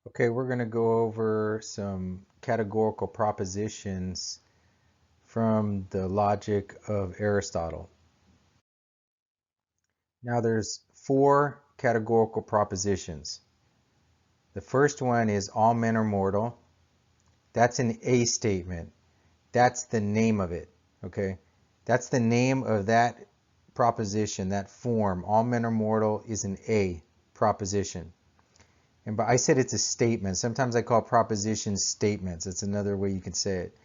Okay, we're going to go over some categorical propositions from the logic of Aristotle. Now there's four categorical propositions. The first one is all men are mortal. That's an A statement. That's the name of it, okay? That's the name of that proposition, that form. All men are mortal is an A proposition. And but I said it's a statement. Sometimes I call propositions statements. It's another way you can say it.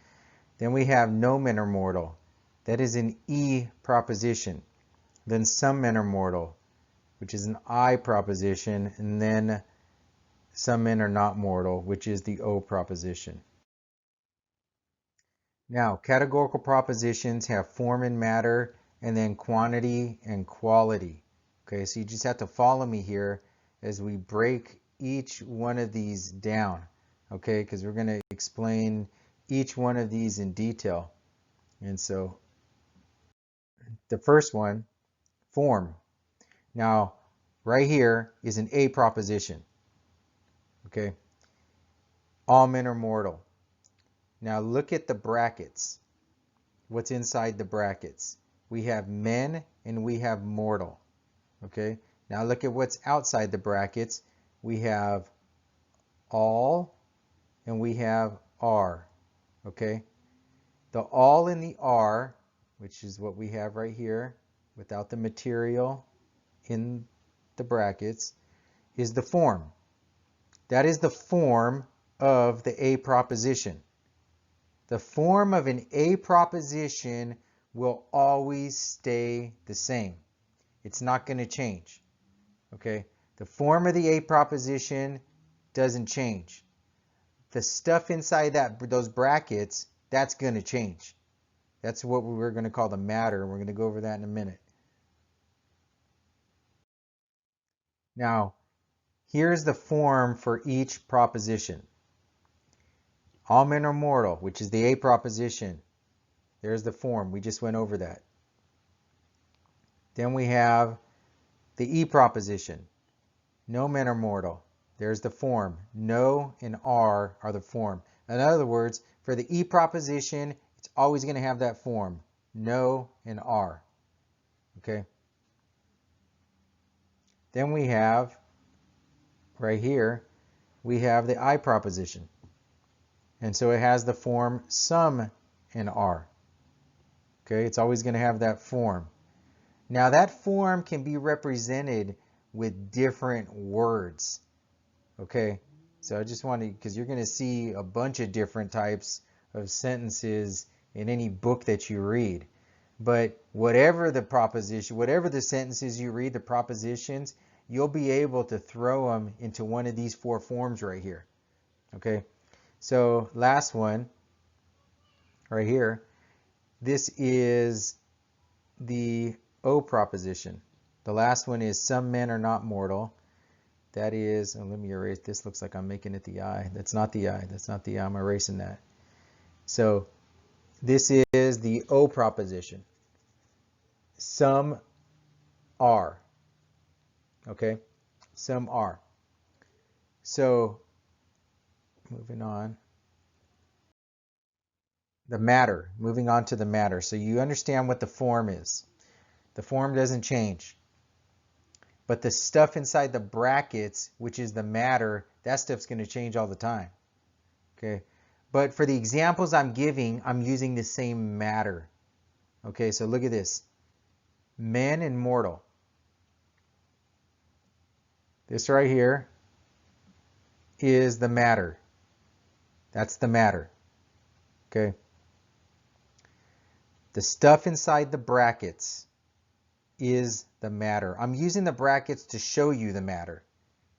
Then we have no men are mortal. That is an E proposition. Then some men are mortal, which is an I proposition. And then some men are not mortal, which is the O proposition. Now, categorical propositions have form and matter, and then quantity and quality. Okay, so you just have to follow me here as we break each one of these down. Okay, because we're going to explain each one of these in detail. And so the first one, form. Now, right here is an A proposition. Okay, all men are mortal. Now look at the brackets. What's inside the brackets? We have men and we have mortal. Okay, now look at what's outside the brackets. We have all and we have are. Okay, the all and the are, which is what we have right here without the material in the brackets, is the form. That is the form of the A proposition. The form of an A proposition will always stay the same. It's not going to change. Okay? The form of the A proposition doesn't change. The stuff inside those brackets, that's going to change. That's what we're going to call the matter. We're going to go over that in a minute. Now, here's the form for each proposition. All men are mortal, which is the A proposition. There's the form. We just went over that. Then we have the E proposition. No men are mortal. There's the form. No and are the form. In other words, for the E proposition, it's always going to have that form. No and are. Okay? Then we have, right here, we have the I proposition. And so it has the form some and are. Okay? It's always going to have that form. Now that form can be represented with different words. Okay, so I just wanted, because you're going to see a bunch of different types of sentences in any book that you read. But whatever the proposition, whatever the sentences you read, the propositions, you'll be able to throw them into one of these four forms right here. Okay, so last one, right here, this is the O proposition. The last one is some men are not mortal. That is, let me erase, this looks like I'm making it the I. That's not the I, that's not the I, I'm erasing that. So this is the O proposition. Some are, okay? Some are. So moving on. The matter, moving on to the matter. So you understand what the form is. The form doesn't change. But the stuff inside the brackets, which is the matter, that stuff's going to change all the time. Okay, but for the examples I'm giving, I'm using the same matter. Okay, so look at this. Men and mortal. This right here is the matter. That's the matter. Okay. The stuff inside the brackets is the matter. I'm using the brackets to show you the matter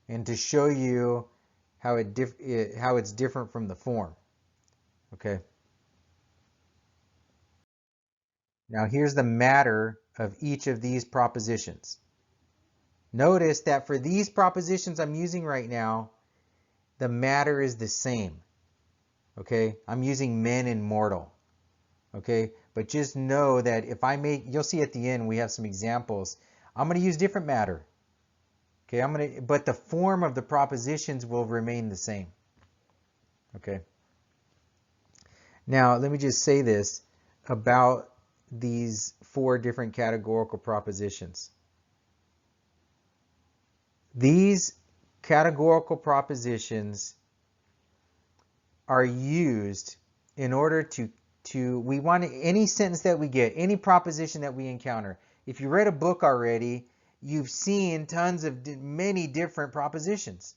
and to show you how it's different from the form. Okay. Now here's the matter of each of these propositions. Notice that for these propositions I'm using right now, the matter is the same. Okay, I'm using men and mortal. Okay, but just know that if I make, you'll see at the end we have some examples. I'm going to use different matter. Okay, but the form of the propositions will remain the same. Okay. Now, let me just say this about these 4 different categorical propositions. These categorical propositions are used in order we want any sentence that we get, any proposition that we encounter. If you read a book already, you've seen tons of many different propositions.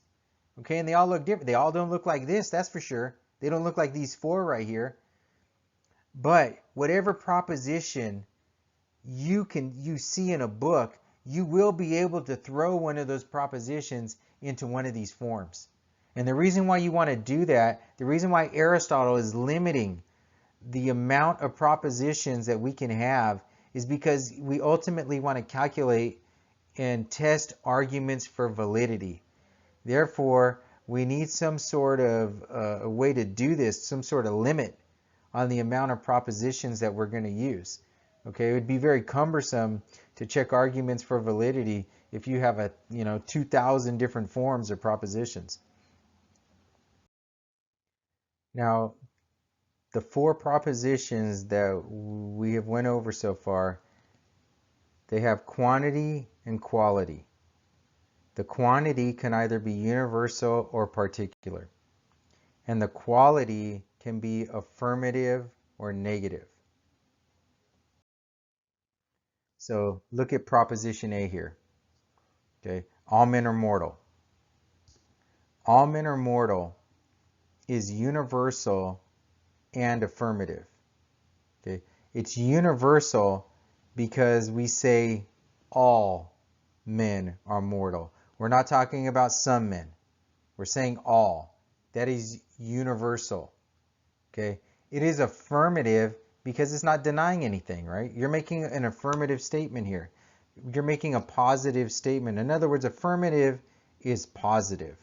Okay, and they all look different. They all don't look like this, that's for sure. They don't look like these 4 right here. But whatever proposition you see in a book, you will be able to throw one of those propositions into one of these forms. And the reason why you want to do that, the reason why Aristotle is limiting the amount of propositions that we can have, is because we ultimately want to calculate and test arguments for validity. Therefore, we need some sort of a way to do this, some sort of limit on the amount of propositions that we're going to use. Okay, it would be very cumbersome to check arguments for validity if you have 2,000 different forms of propositions. Now, the 4 propositions that we have went over so far, they have quantity and quality. The quantity can either be universal or particular, and the quality can be affirmative or negative. So look at proposition A here. Okay, all men are mortal. All men are mortal is universal and affirmative. Okay, it's universal because we say all men are mortal. We're not talking about some men. We're saying all. That is universal. Okay, it is affirmative because it's not denying anything, right? You're making an affirmative statement here. You're making a positive statement. In other words, affirmative is positive.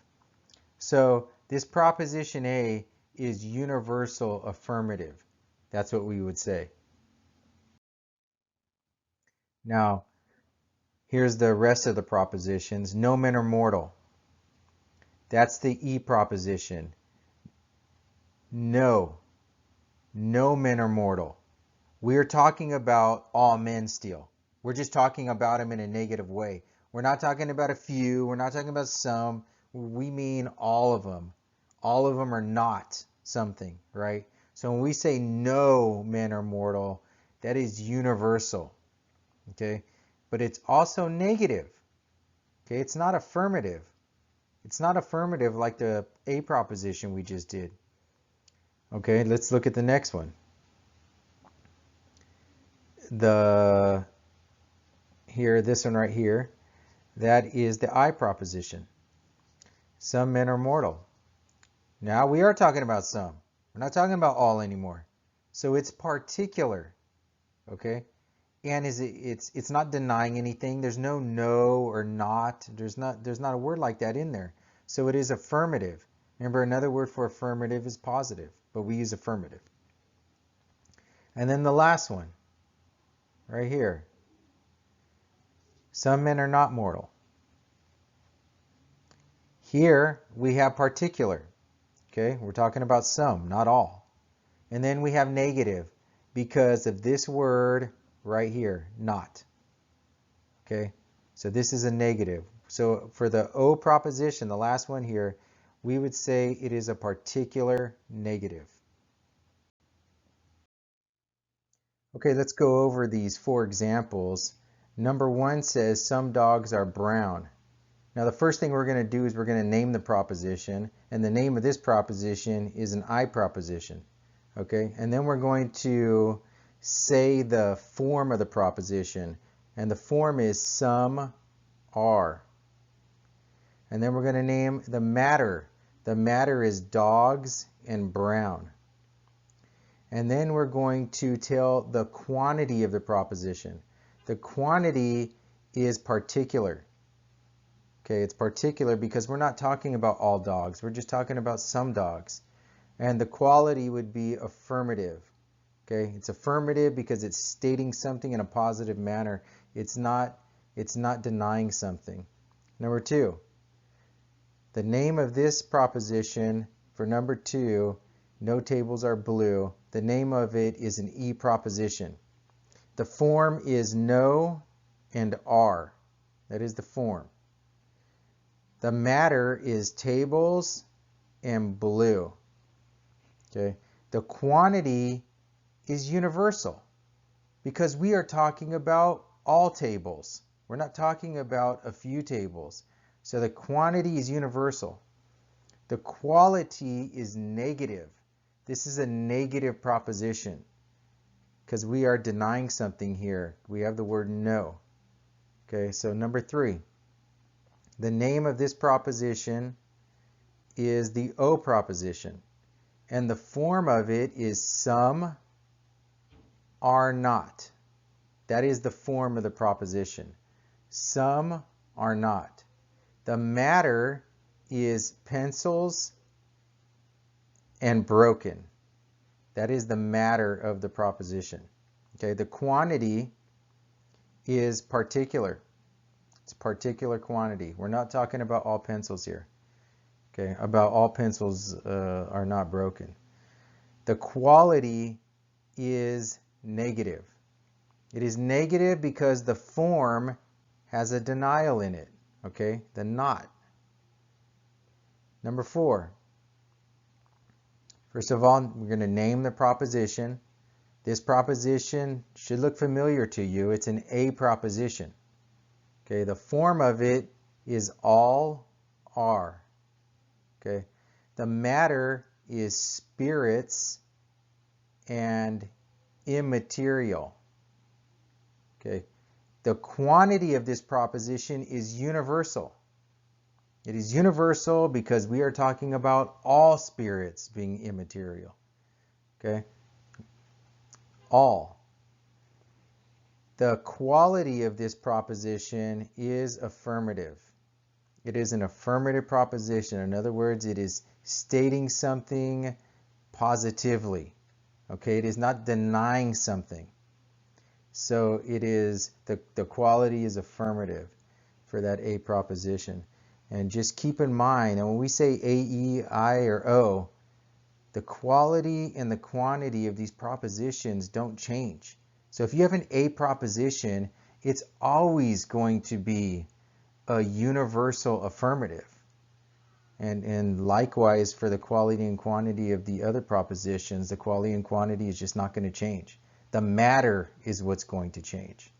So this proposition A is universal affirmative. That's what we would say. Now, here's the rest of the propositions. No men are mortal. That's the E proposition. No men are mortal. We're talking about all men still. We're just talking about them in a negative way. We're not talking about a few. We're not talking about some. We mean all of them. All of them are not something, right? So when we say no men are mortal, that is universal, okay? But it's also negative, okay? It's not affirmative. It's not affirmative like the A proposition we just did. Okay, let's look at the next one. This one right here, that is the I proposition. Some men are mortal. Now we are talking about some. We're not talking about all anymore. So it's particular, okay? And it's not denying anything. There's no or not. There's not a word like that in there. So it is affirmative. Remember, another word for affirmative is positive, but we use affirmative. And then the last one, right here. Some men are not mortal. Here we have particular. Okay, we're talking about some, not all. And then we have negative because of this word right here, not. Okay, so this is a negative. So for the O proposition, the last one here, we would say it is a particular negative. Okay, let's go over these 4 examples. Number 1 says some dogs are brown. Now the first thing we're going to do is we're going to name the proposition, and the name of this proposition is an I proposition. Okay, and then we're going to say the form of the proposition, and the form is some are. And then we're going to name the matter. The matter is dogs and brown. And then we're going to tell the quantity of the proposition. The quantity is particular. Okay, it's particular because we're not talking about all dogs. We're just talking about some dogs. And the quality would be affirmative. Okay, it's affirmative because it's stating something in a positive manner. It's not denying something. Number 2, the name of this proposition for number 2, no tables are blue. The name of it is an E proposition. The form is no and are. That is the form. The matter is tables and blue. Okay. The quantity is universal because we are talking about all tables. We're not talking about a few tables. So the quantity is universal. The quality is negative. This is a negative proposition because we are denying something here. We have the word no. Okay, so number 3. The name of this proposition is the O proposition. And the form of it is some are not. That is the form of the proposition. Some are not. The matter is pencils and broken. That is the matter of the proposition. Okay, the quantity is particular. It's particular quantity. We're not talking about all pencils here. Okay, about all pencils are not broken. The quality is negative. It is negative because the form has a denial in it. Okay, the not. Number 4. First of all, we're going to name the proposition. This proposition should look familiar to you. It's an A proposition. Okay, the form of it is all are. Okay, the matter is spirits and immaterial. Okay, the quantity of this proposition is universal. It is universal because we are talking about all spirits being immaterial. Okay, all. The quality of this proposition is affirmative. It is an affirmative proposition. In other words, it is stating something positively. Okay, it is not denying something. So it is, the quality is affirmative for that A proposition. And just keep in mind, and when we say A, E, I, or O, the quality and the quantity of these propositions don't change. So if you have an A proposition, it's always going to be a universal affirmative. And likewise for the quality and quantity of the other propositions, the quality and quantity is just not going to change. The matter is what's going to change.